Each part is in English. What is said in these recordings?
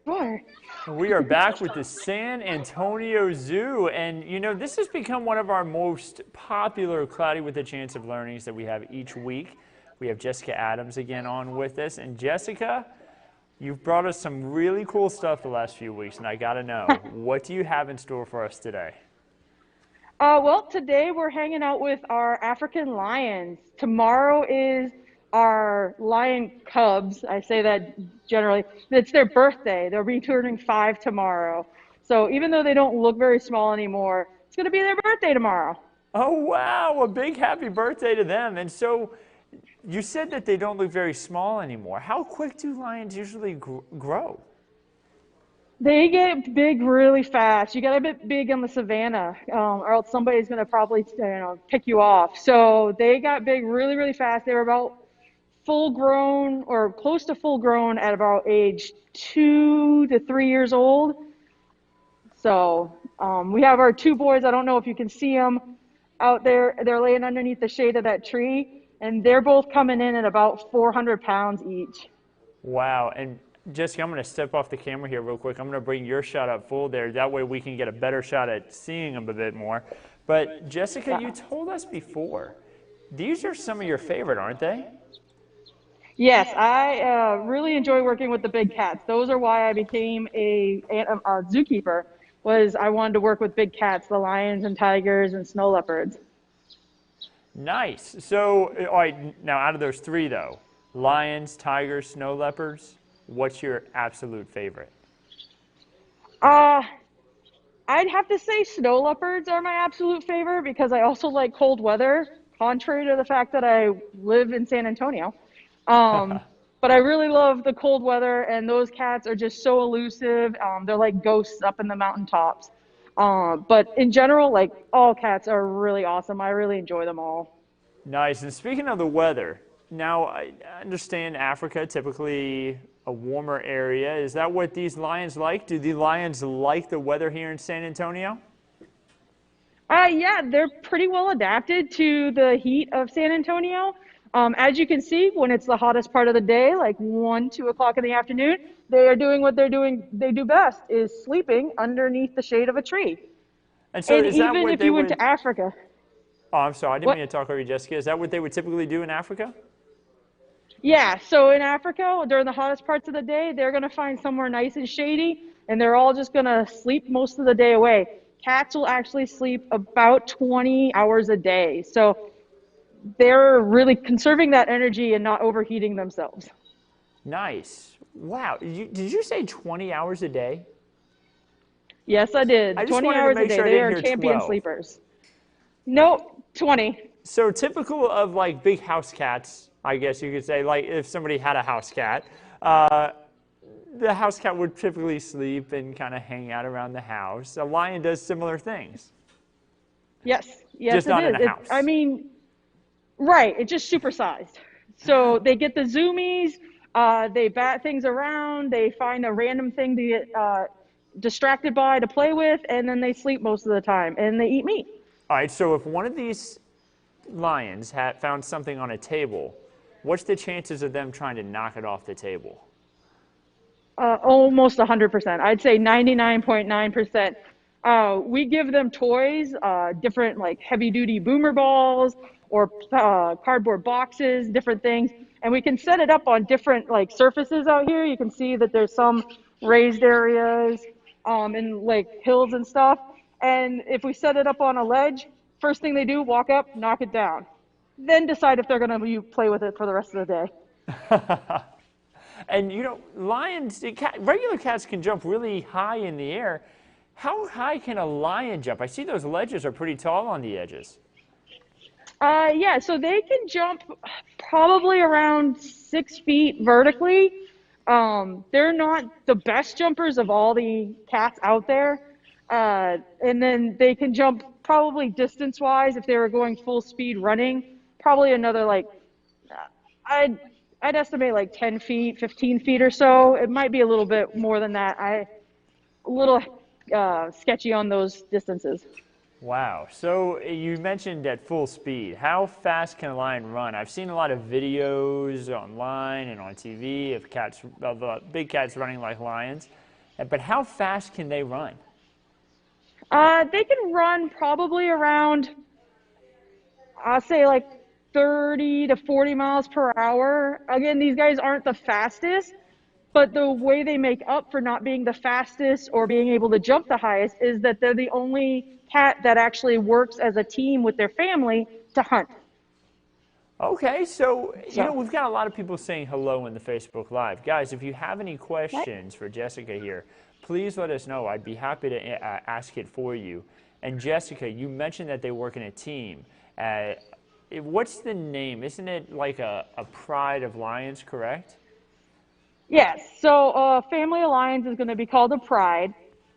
Sure. We are back with the San Antonio Zoo, and you know, this has become one of our most popular Cloudy with a Chance of Learnings that we have each week. We have Jessica Adams again on with us, and Jessica, you've brought us some really cool stuff the last few weeks, and I gotta know, what do you have in store for us today? Well, today we're hanging out with our African lions. Tomorrow is our lion cubs. I say that generally. It's their birthday. They'll be turning 5 tomorrow. So even though they don't look very small anymore, it's going to be their birthday tomorrow. Oh wow, a big happy birthday to them. And so you said that they don't look very small anymore. How quick do lions usually grow? They get big really fast. You got to get big on the savannah, or else somebody's going to probably, pick you off. So they got big really, really fast. They were about full grown or close to full grown at about age 2 to 3 years old. So we have our two boys. I don't know if you can see them out there. They're laying underneath the shade of that tree, and they're both coming in at about 400 pounds each. Wow. And Jessica, I'm going to step off the camera here real quick. I'm going to bring your shot up full there. That way we can get a better shot at seeing them a bit more. But Jessica, you told us before, these are some of your favorite, aren't they? Yes, I really enjoy working with the big cats. Those are why I became a zookeeper. Was I wanted to work with big cats, the lions and tigers and snow leopards. Nice. So, all right, now out of those three, though, lions, tigers, snow leopards, what's your absolute favorite? Uh, I'd have to say snow leopards are my absolute favorite because I also like cold weather, contrary to the fact that I live in San Antonio. Um, but I really love the cold weather, and those cats are just so elusive. They're like ghosts up in the mountaintops. But in general, like all cats are really awesome. I really enjoy them all. Nice. And speaking of the weather, now I understand Africa, typically a warmer area. Is that what these lions like? Do the lions like the weather here in San Antonio? Yeah, they're pretty well adapted to the heat of San Antonio. As you can see, when it's the hottest part of the day, like 1, 2 o'clock in the afternoon, they are doing what they do best, is sleeping underneath the shade of a tree. And so And is that even what if they you went would, to Africa, oh, I'm sorry, I didn't what? mean to talk over you, Jessica. Is that what they would typically do in Africa? Yeah, so in Africa, during the hottest parts of the day, they're going to find somewhere nice and shady, and they're all just going to sleep most of the day away. Cats will actually sleep about 20 hours a day. So they're really conserving that energy and not overheating themselves. Nice. Wow. Did you say 20 hours a day? Yes, I I did. just 20 wanted to hours a make day. sure I They didn't are hear champion 12. sleepers. No, 20. So typical of like big house cats, I guess you could say, like if somebody had a house cat, uh, the house cat would typically sleep and kind of hang out around the house. A lion does similar things, Yes, yes, just it not in is. a I house. mean, right, it's just supersized. So they get the zoomies, they bat things around, they find a random thing to get distracted by to play with, and then they sleep most of the time and they eat meat. All right, so if one of these lions had found something on a table, what's the chances of them trying to knock it off the table? Almost 100%. I'd say 99.9%. We give them toys, different like heavy duty boomer balls or cardboard boxes, different things. And we can set it up on different like surfaces out here. You can see that there's some raised areas and like hills and stuff. And if we set it up on a ledge, first thing they do, walk up, knock it down. Then decide if they're going to play with it for the rest of the day. And you know, lions, regular cats can jump really high in the air. How high can a lion jump? I see those ledges are pretty tall on the edges. Yeah, so they can jump probably around 6 feet vertically. They're not the best jumpers of all the cats out there. And then they can jump probably distance wise if they were going full speed running, probably another like, I'd, I'd estimate like 10 feet, 15 feet or so. It might be a little bit more than that. A little sketchy on those distances. Wow. So you mentioned at full speed. How fast can a lion run? I've seen a lot of videos online and on TV of big cats running like lions. But how fast can they run? They can run probably around, I'll say like 30 to 40 miles per hour. Again, these guys aren't the fastest, but the way they make up for not being the fastest or being able to jump the highest is that they're the only cat that actually works as a team with their family to hunt. Okay, so So, we've got a lot of people saying hello in the Facebook Live. Guys, if you have any right. questions for Jessica here, please let us know. I'd be happy to ask it for you. And Jessica, you mentioned that they work in a team. What's the name? Isn't it like a pride of lions, correct? Yes. So, Family Alliance is going to be called a pride,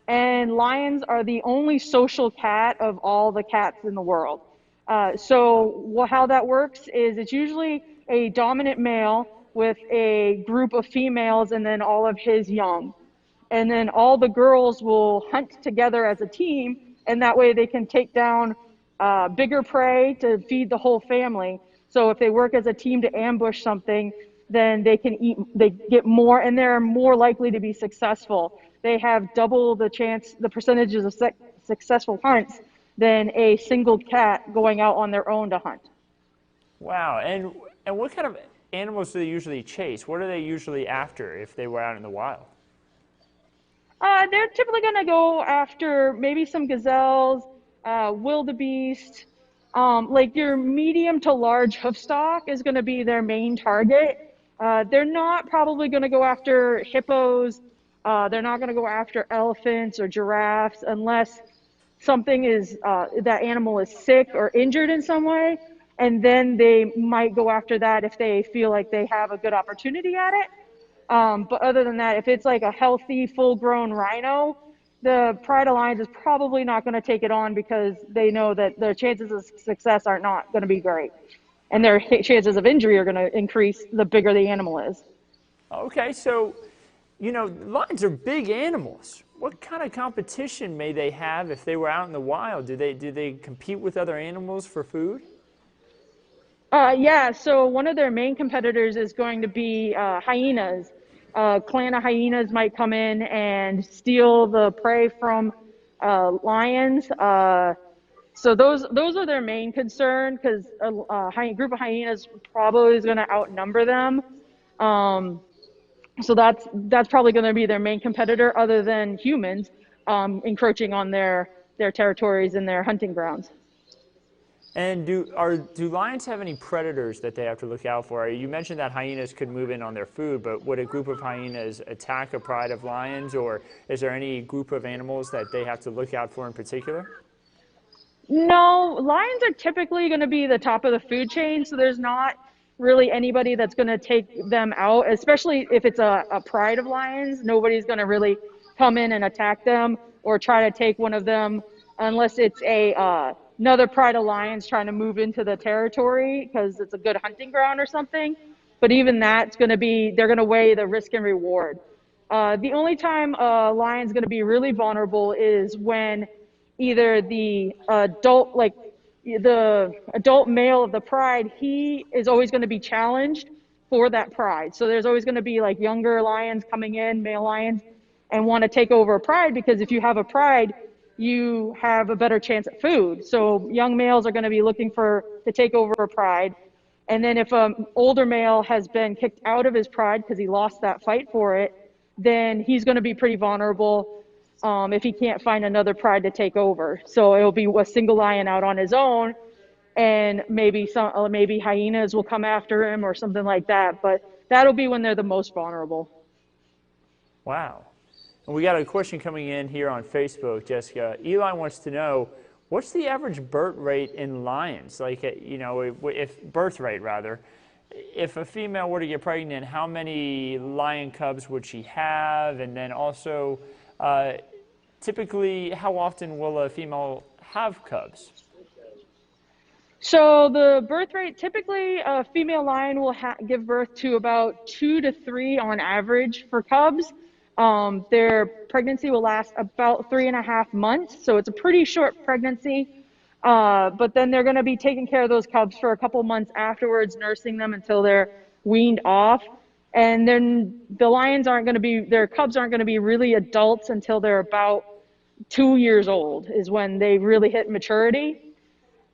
and lions are the only social cat of all the cats in the world. How that works is it's usually a dominant male with a group of females and then all of his young. And then all the girls will hunt together as a team, and that way they can take down bigger prey to feed the whole family. So if they work as a team to ambush something, then they get more, and they're more likely to be successful. They have double the percentages of successful hunts than a single cat going out on their own to hunt. Wow. And what kind of animals do they usually chase? What are they usually after if they were out in the wild? They're typically going to go after maybe some gazelles, wildebeest. Like your medium to large hoofstock is going to be their main target. They're not probably going to go after hippos. They're not going to go after elephants or giraffes unless that animal is sick or injured in some way. And then they might go after that if they feel like they have a good opportunity at it. But other than that, if it's like a healthy, full-grown rhino, the Pride Alliance is probably not going to take it on because they know that their chances of success are not going to be great. And their chances of injury are going to increase the bigger the animal is. Okay, so, lions are big animals. What kind of competition may they have if they were out in the wild? Do they compete with other animals for food? Yeah, so one of their main competitors is going to be hyenas. A clan of hyenas might come in and steal the prey from lions. So those are their main concern because a group of hyenas probably is going to outnumber them. Um, so that's probably going to be their main competitor, other than humans encroaching on their territories and their hunting grounds. And do lions have any predators that they have to look out for? You mentioned that hyenas could move in on their food, but would a group of hyenas attack a pride of lions, or is there any group of animals that they have to look out for in particular? No, lions are typically going to be the top of the food chain, so there's not really anybody that's going to take them out, especially if it's a pride of lions. Nobody's going to really come in and attack them or try to take one of them unless it's another pride of lions trying to move into the territory because it's a good hunting ground or something. But even that's going to be, they're going to weigh the risk and reward. The only time a lion's going to be really vulnerable is when either the adult male of the pride, he is always going to be challenged for that pride. So there's always going to be like younger lions coming in, male lions, and want to take over a pride because if you have a pride, you have a better chance at food. So young males are going to be looking to take over a pride. And then if an older male has been kicked out of his pride because he lost that fight for it, then he's going to be pretty vulnerable if he can't find another pride to take over. So it'll be a single lion out on his own, and maybe hyenas will come after him or something like that. But that'll be when they're the most vulnerable. Wow. And we got a question coming in here on Facebook, Jessica. Eli wants to know, what's the average birth rate in lions? Like, if birth rate rather, if a female were to get pregnant, how many lion cubs would she have? And then also, typically, how often will a female have cubs? So the birth rate, typically a female lion will give birth to about 2 to 3 on average for cubs. Their pregnancy will last about 3.5 months, so it's a pretty short pregnancy. But then they're going to be taking care of those cubs for a couple months afterwards, nursing them until they're weaned off. And then the lions aren't going to be, their cubs aren't going to be really adults until they're about 2 years old is when they really hit maturity.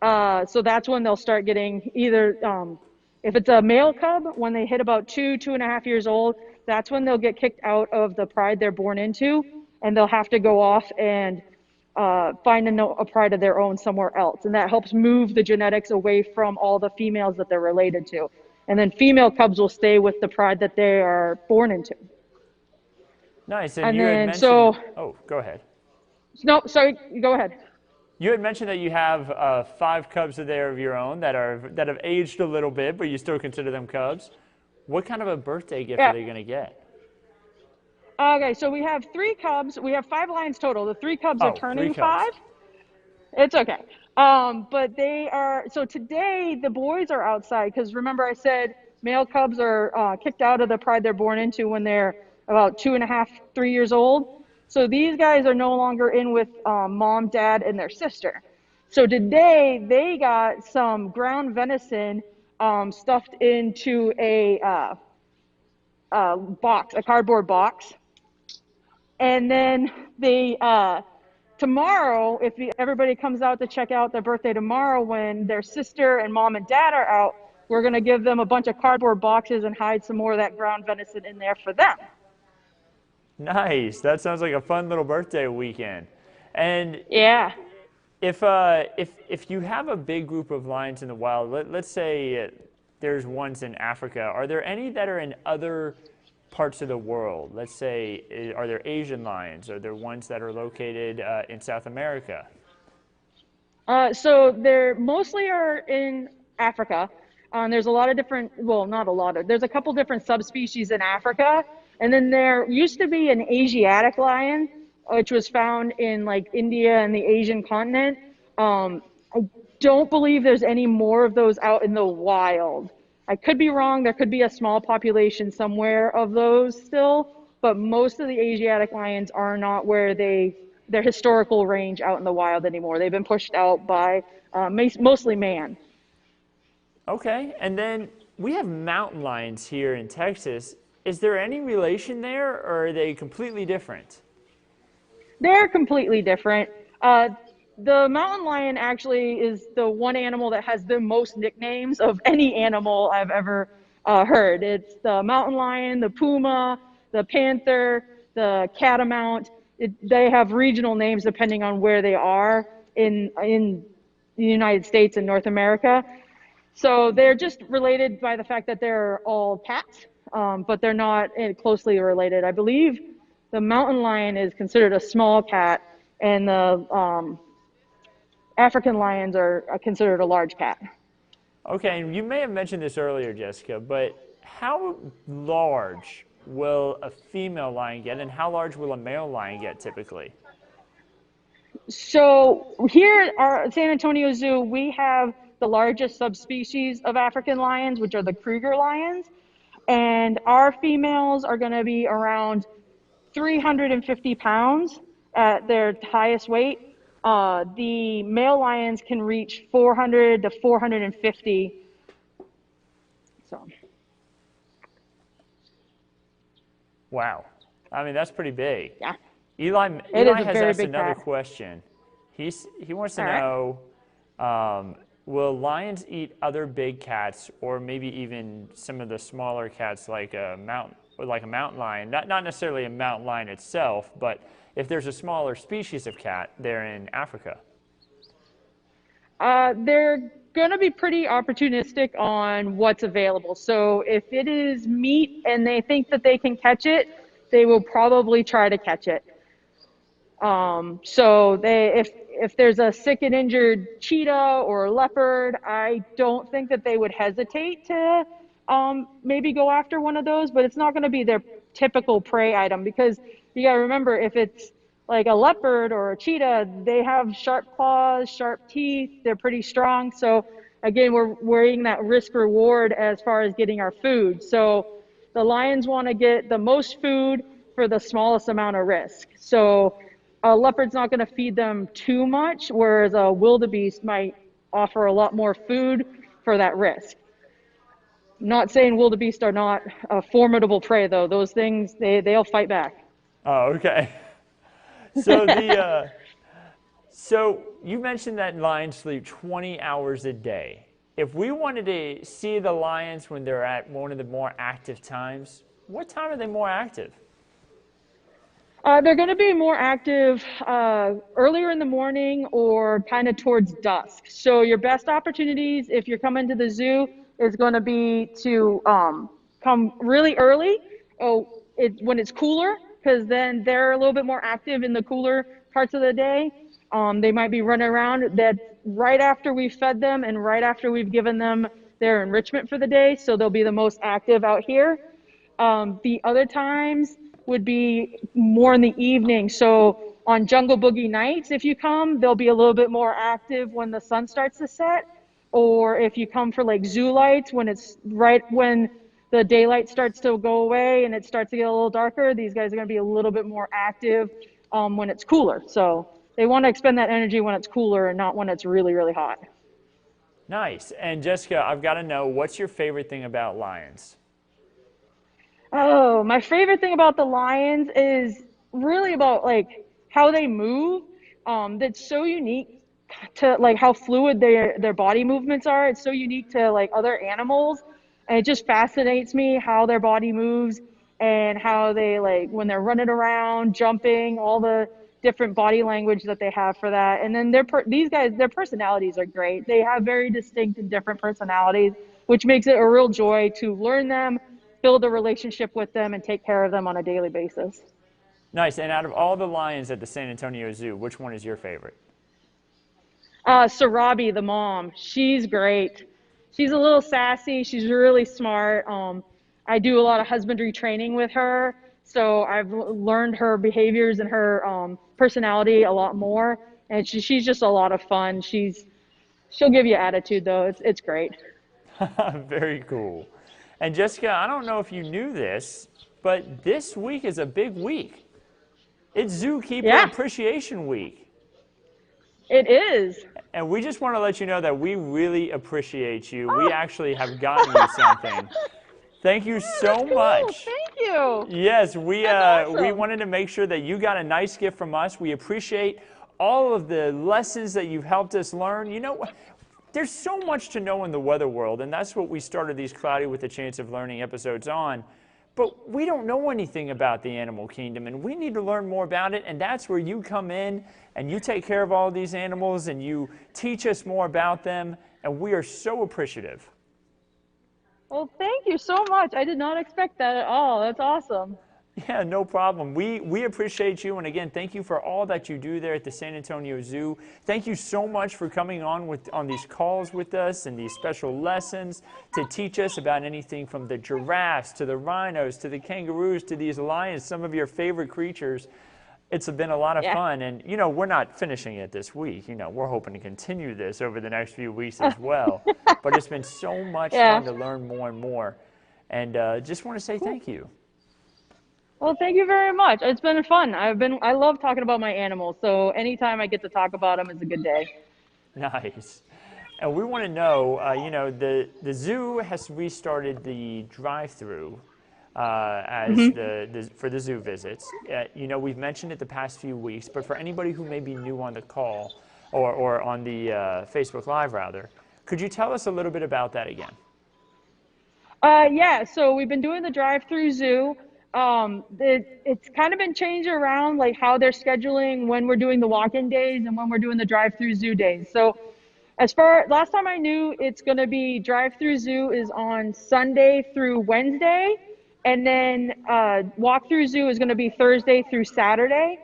So that's when they'll start getting either, if it's a male cub, when they hit about 2.5 years old, that's when they'll get kicked out of the pride they're born into, and they'll have to go off and find a pride of their own somewhere else. And that helps move the genetics away from all the females that they're related to. And then female cubs will stay with the pride that they are born into. Nice. And And you had then, mentioned, so, oh, go ahead. no, sorry, go ahead. You had mentioned that you have 5 cubs there of your own that have aged a little bit, but you still consider them cubs. What kind of a birthday gift are Yeah. they going to get? Okay, so we have 3 cubs. We have 5 lions total. The 3 cubs are Oh, 3 turning cubs. 5. It's okay. But they are, so today the boys are outside because remember I said male cubs are kicked out of the pride they're born into when they're about 2.5, 3 years old. So these guys are no longer in with mom, dad, and their sister. So today they got some ground venison stuffed into a box, a cardboard box. And then they, tomorrow, if everybody comes out to check out their birthday tomorrow, when their sister and mom and dad are out, we're going to give them a bunch of cardboard boxes and hide some more of that ground venison in there for them. Nice. That sounds like a fun little birthday weekend. And Yeah. if you have a big group of lions in the wild, let's say there's ones in Africa, are there any that are in other parts of the world? Let's say, are there Asian lions? Are there ones that are located in South America? So they're mostly are in Africa. There's a lot of different, well, not a lot of, there's a couple different subspecies in Africa. And then there used to be an Asiatic lion, which was found in like India and the Asian continent. I don't believe there's any more of those out in the wild. I could be wrong. There could be a small population somewhere of those still, but most of the Asiatic lions are not where their historical range out in the wild anymore. They've been pushed out by mostly man. Okay, and then we have mountain lions here in Texas. Is there any relation there, or are they completely different? They're completely different. The mountain lion actually is the one animal that has the most nicknames of any animal I've ever heard. It's the mountain lion, the puma, the panther, the catamount. They have regional names depending on where they are in the United States and North America. So they're just related by the fact that they're all cats, but they're not closely related. I believe the mountain lion is considered a small cat, and the African lions are considered a large cat. Okay, and you may have mentioned this earlier, Jessica, but how large will a female lion get, and how large will a male lion get typically? So here at our San Antonio Zoo, we have the largest subspecies of African lions, which are the Kruger lions. And our females are going to be around 350 pounds at their highest weight. The male lions can reach 400 to 450. So, Wow. I mean, that's pretty big. yeah, Eli, it is Eli a has very asked big another cat. question. He wants to All right. know, will lions eat other big cats, or maybe even some of the smaller cats like a mountain lion? Not necessarily a mountain lion itself, but if there's a smaller species of cat there in Africa. They're going to be pretty opportunistic on what's available. So if it is meat and they think that they can catch it, they will probably try to catch it. So if there's a sick and injured cheetah or leopard, I don't think that they would hesitate to maybe go after one of those, but it's not going to be their typical prey item because you got to remember if it's like a leopard or a cheetah, they have sharp claws, sharp teeth, they're pretty strong. So again, we're weighing that risk reward as far as getting our food. So the lions want to get the most food for the smallest amount of risk. So a leopard's not going to feed them too much, whereas a wildebeest might offer a lot more food for that risk. Not saying wildebeest are not a formidable prey, though. Those things, they'll fight back. Oh, okay. So so you mentioned that lions sleep 20 hours a day. If we wanted to see the lions when they're at one of the more active times, what time are they more active? They're going to be more active earlier in the morning or kind of towards dusk. So your best opportunities, if you're coming to the zoo, is going to be to come really early. When it's cooler, because then they're a little bit more active in the cooler parts of the day. They might be running around. That's right after we've fed them and right after we've given them their enrichment for the day. So they'll be the most active out here. The other times would be more in the evening. So on Jungle Boogie nights, if you come, they'll be a little bit more active when the sun starts to set. Or if you come for like zoo lights, when it's right when the daylight starts to go away and it starts to get a little darker, these guys are going to be a little bit more active when it's cooler. So they want to expend that energy when it's cooler and not when it's really, really hot. Nice. And Jessica, I've got to know, what's your favorite thing about lions? Oh, my favorite thing about the lions is really about like how they move. That's so unique to like how fluid their body movements are. It's so unique to like other animals, and it just fascinates me how their body moves and how they like when they're running around, jumping, all the different body language that they have for that. And then these guys, their personalities are great. They have very distinct and different personalities, which makes it a real joy to learn them, build a relationship with them, and take care of them on a daily basis. Nice. And out of all the lions at the San Antonio Zoo, which one is your favorite? Sarabi, the mom, she's great. She's a little sassy. She's really smart. I do a lot of husbandry training with her, so I've learned her behaviors and her personality a lot more. And she's just a lot of fun. She'll give you attitude though. It's great. Very cool. And Jessica, I don't know if you knew this, but this week is a big week. It's Zookeeper Yeah, Appreciation Week. it is. And we just want to let you know that we really appreciate you. We Oh, actually have gotten you something. Thank you so that's cool. much. Thank you. Yes, That's we awesome. wanted to make sure that you got a nice gift from us. We appreciate all of the lessons that you've helped us learn. You know, there's so much to know in the weather world, and that's what we started these Cloudy with a Chance of Learning episodes on. But we don't know anything about the animal kingdom, and we need to learn more about it, and that's where you come in, and you take care of all of these animals, and you teach us more about them, and we are so appreciative. Well, thank you so much. I did not expect that at all. That's awesome. Yeah, no problem. We appreciate you, and again, thank you for all that you do there at the San Antonio Zoo. Thank you so much for coming on these calls with us and these special lessons to teach us about anything from the giraffes to the rhinos to the kangaroos to these lions, some of your favorite creatures. It's been a lot of Yeah. fun, and you know, we're not finishing it this week. You know, we're hoping to continue this over the next few weeks as well. But it's been so much Yeah. fun to learn more and more, and just want to say thank you. Well, thank you very much. It's been fun. I love talking about my animals. So anytime I get to talk about them is a good day. Nice. And we want to know, you know, the zoo has restarted the drive-through for the zoo visits. You know, we've mentioned it the past few weeks, but for anybody who may be new on the call or on the Facebook Live, rather, could you tell us a little bit about that again? Yeah, so we've been doing the drive-through zoo. It's kind of been changed around, like how they're scheduling when we're doing the walk-in days and when we're doing the drive-through zoo days. So last time I knew, it's going to be drive-through zoo is on Sunday through Wednesday, and then walk-through zoo is going to be Thursday through Saturday.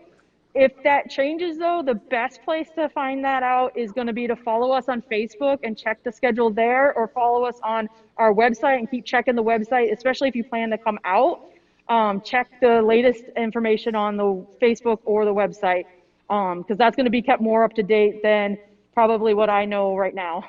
If that changes though, the best place to find that out is going to be to follow us on Facebook and check the schedule there, or follow us on our website and keep checking the website, especially if you plan to come out. Check the latest information on the Facebook or the website, because that's going to be kept more up to date than probably what I know right now.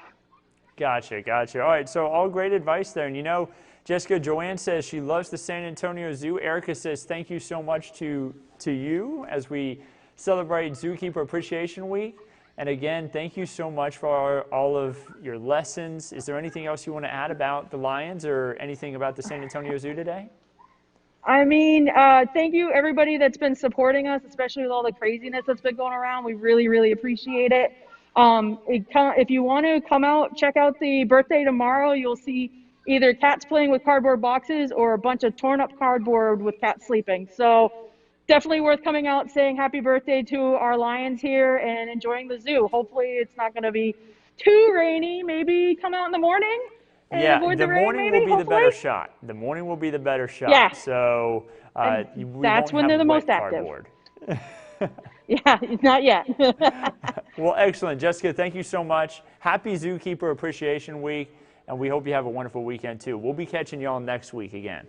Gotcha, gotcha. All right, so all great advice there. And you know, Jessica, Joanne says she loves the San Antonio Zoo. Erica says thank you so much to you as we celebrate Zookeeper Appreciation Week. And again, thank you so much for all of your lessons. Is there anything else you want to add about the Lions or anything about the San Antonio Zoo today? I mean, thank you everybody that's been supporting us, especially with all the craziness that's been going around. We really, really appreciate it. If you want to come out, check out the birthday tomorrow. You'll see either cats playing with cardboard boxes or a bunch of torn up cardboard with cats sleeping. So definitely worth coming out, saying happy birthday to our lions here and enjoying the zoo. Hopefully it's not going to be too rainy. Maybe come out in the morning and Yeah, avoid the the rain, morning will maybe, be the hopefully. better shot. The morning will be the better Yeah. shot. So And we that's won't when have they're the wet most active. cardboard. Yeah, not yet. Well, excellent. Jessica, thank you so much. Happy Zookeeper Appreciation Week, and we hope you have a wonderful weekend too. We'll be catching y'all next week again.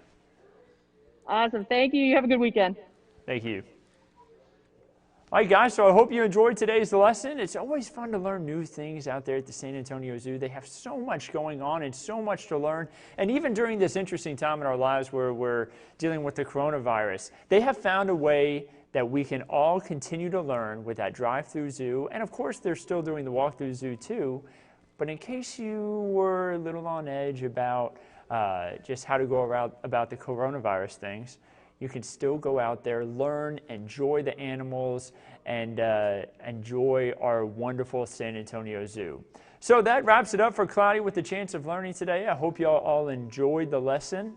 Awesome. Thank you. You have a good weekend. Thank you. All right, guys, so I hope you enjoyed today's lesson. It's always fun to learn new things out there at the San Antonio Zoo. They have so much going on and so much to learn. And even during this interesting time in our lives where we're dealing with the coronavirus, they have found a way that we can all continue to learn with that drive-through zoo. And of course, they're still doing the walk-through zoo too. But in case you were a little on edge about just how to go about the coronavirus things, you can still go out there, learn, enjoy the animals, and enjoy our wonderful San Antonio Zoo. So that wraps it up for Cloudy with the Chance of Learning today. I hope you all enjoyed the lesson.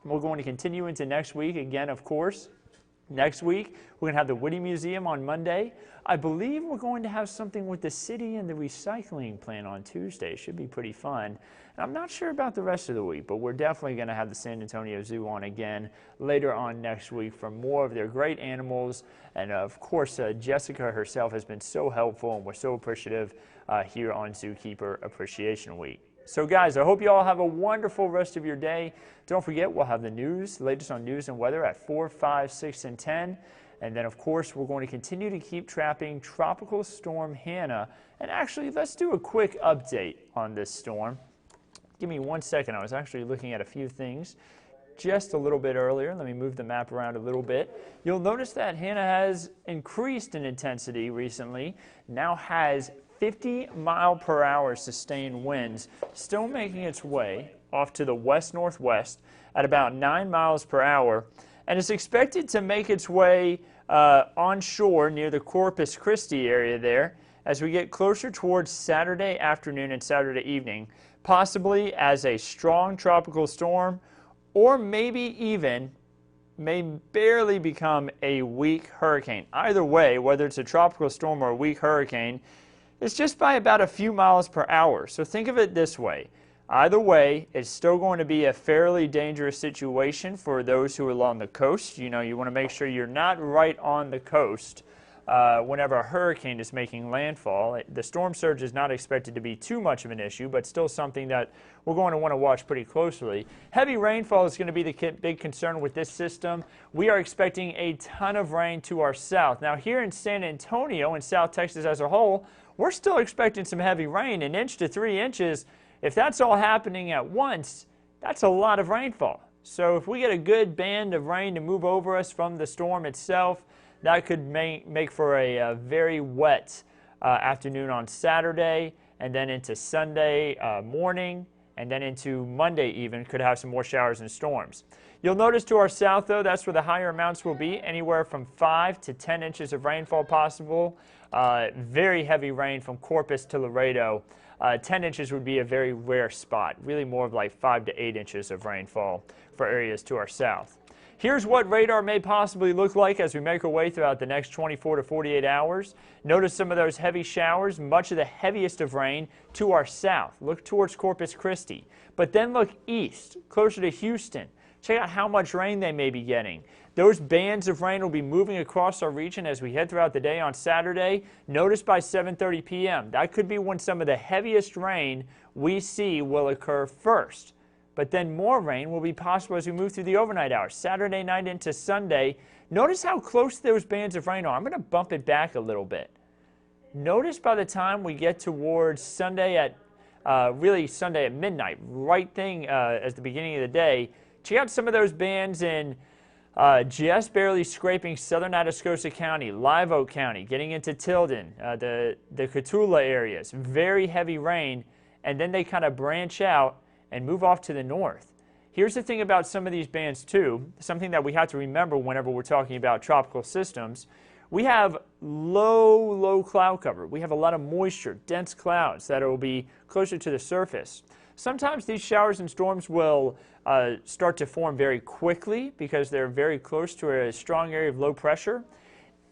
We're going to continue into next week again, of course. Next week, we're going to have the Woody Museum on Monday. I believe we're going to have something with the city and the recycling plant on Tuesday. Should be pretty fun. And I'm not sure about the rest of the week, but we're definitely going to have the San Antonio Zoo on again later on next week for more of their great animals. And of course, Jessica herself has been so helpful, and we're so appreciative here on Zookeeper Appreciation Week. So guys, I hope you all have a wonderful rest of your day. Don't forget, we'll have the news, latest on news and weather at 4, 5, 6, and 10. And then, of course, we're going to continue to keep trapping Tropical Storm Hanna. And actually, let's do a quick update on this storm. Give me 1 second. I was actually looking at a few things just a little bit earlier. Let me move the map around a little bit. You'll notice that Hanna has increased in intensity recently, now has 50-mile-per-hour sustained winds, still making its way off to the west-northwest at about 9 miles per hour, and is expected to make its way onshore near the Corpus Christi area there as we get closer towards Saturday afternoon and Saturday evening, possibly as a strong tropical storm, or maybe even may barely become a weak hurricane. Either way, whether it's a tropical storm or a weak hurricane, it's just by about a few miles per hour. So think of it this way. Either way, it's still going to be a fairly dangerous situation for those who are along the coast. You know, you want to make sure you're not right on the coast whenever a hurricane is making landfall. The storm surge is not expected to be too much of an issue, but still something that we're going to want to watch pretty closely. Heavy rainfall is going to be the big concern with this system. We are expecting a ton of rain to our south. Now, here in San Antonio and South Texas as a whole, we're still expecting some heavy rain, 1 inch to 3 inches. If that's all happening at once, that's a lot of rainfall. So if we get a good band of rain to move over us from the storm itself, that could make for a very wet afternoon on Saturday, and then into Sunday morning, and then into Monday even, could have some more showers and storms. You'll notice to our south, though, that's where the higher amounts will be, anywhere from 5 to 10 inches of rainfall possible. Very heavy rain from Corpus to Laredo. 10 inches would be a very rare spot, really more of like 5 to 8 inches of rainfall for areas to our south. Here's what radar may possibly look like as we make our way throughout the next 24 to 48 hours. Notice some of those heavy showers, much of the heaviest of rain to our south. Look towards Corpus Christi, but then look east, closer to Houston. Check out how much rain they may be getting. Those bands of rain will be moving across our region as we head throughout the day on Saturday. Notice by 7:30 p.m. That could be when some of the heaviest rain we see will occur first. But then more rain will be possible as we move through the overnight hours, Saturday night into Sunday. Notice how close those bands of rain are. I'm going to bump it back a little bit. Notice by the time we get towards Sunday at, really Sunday at midnight, right thing as the beginning of the day, check out some of those bands in Just barely scraping southern Atascosa County, Live Oak County, getting into Tilden, the Cotulla areas. Very heavy rain, and then they kind of branch out and move off to the north. Here's the thing about some of these bands too, something that we have to remember whenever we're talking about tropical systems. We have low cloud cover. We have a lot of moisture, dense clouds that will be closer to the surface. Sometimes these showers and storms will start to form very quickly because they're very close to a strong area of low pressure.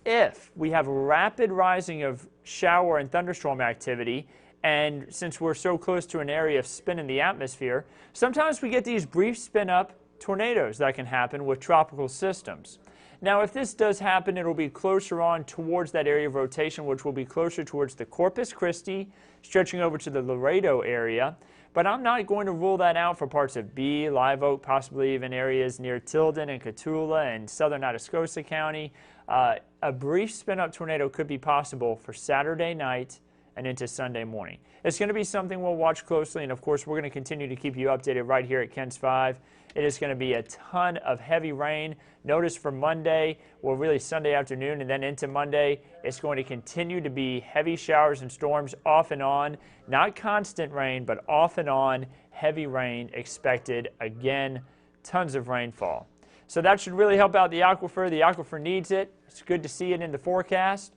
If we have rapid rising of shower and thunderstorm activity, and since we're so close to an area of spin in the atmosphere, sometimes we get these brief spin-up tornadoes that can happen with tropical systems. Now, if this does happen, it'll be closer on towards that area of rotation, which will be closer towards the Corpus Christi, stretching over to the Laredo area. But I'm not going to rule that out for parts of B, Live Oak, possibly even areas near Tilden and Cotulla and southern Atascosa County. A brief spin-up tornado could be possible for Saturday night and into Sunday morning. It's going to be something we'll watch closely, and of course we're going to continue to keep you updated right here at Ken's 5. It is going to be a ton of heavy rain. Notice for Monday, well really Sunday afternoon and then into Monday, it's going to continue to be heavy showers and storms off and on. Not constant rain, but off and on heavy rain expected. Again, tons of rainfall. So that should really help out the aquifer. The aquifer needs it. It's good to see it in the forecast.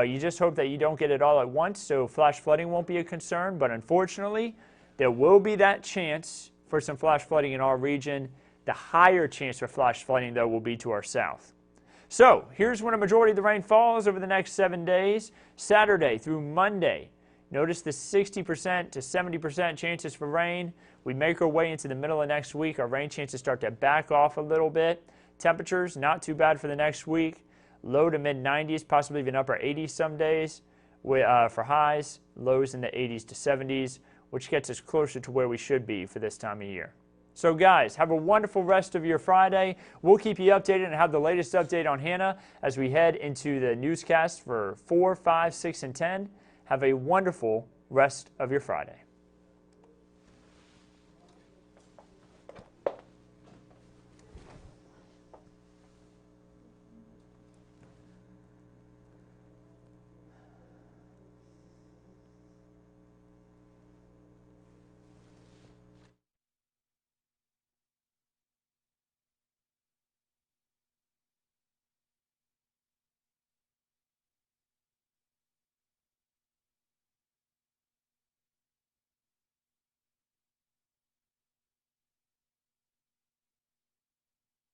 You just hope that you don't get it all at once, so flash flooding won't be a concern. But unfortunately, there will be that chance for some flash flooding in our region. The higher chance for flash flooding, though, will be to our south. So here's when a majority of the rain falls over the next 7 days, Saturday through Monday. Notice the 60% to 70% chances for rain. We make our way into the middle of next week. Our rain chances start to back off a little bit. Temperatures, not too bad for the next week. Low to mid-90s, possibly even upper 80s some days for highs. Lows in the 80s to 70s, which gets us closer to where we should be for this time of year. So guys, have a wonderful rest of your Friday. We'll keep you updated and have the latest update on Hanna as we head into the newscast for 4, 5, 6, and 10. Have a wonderful rest of your Friday.